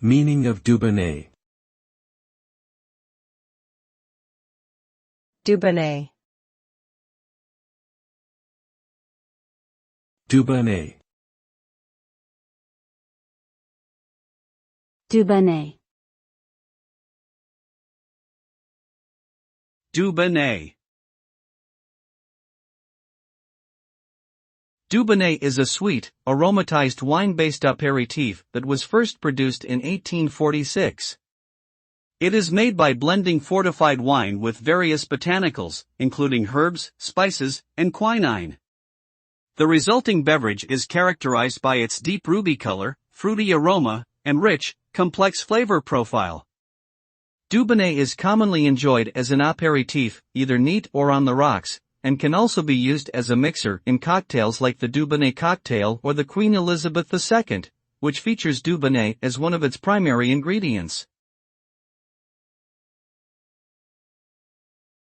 Meaning of Dubonnet. Dubonnet. Dubonnet. Dubonnet. Dubonnet. Dubonnet is a sweet, aromatized wine-based aperitif that was first produced in 1846. It is made by blending fortified wine with various botanicals, including herbs, spices, and quinine. The resulting beverage is characterized by its deep ruby color, fruity aroma, and rich, complex flavor profile. Dubonnet is commonly enjoyed as an aperitif, either neat or on the rocks, and can also be used as a mixer in cocktails like the Dubonnet cocktail or the Queen Elizabeth II, which features Dubonnet as one of its primary ingredients.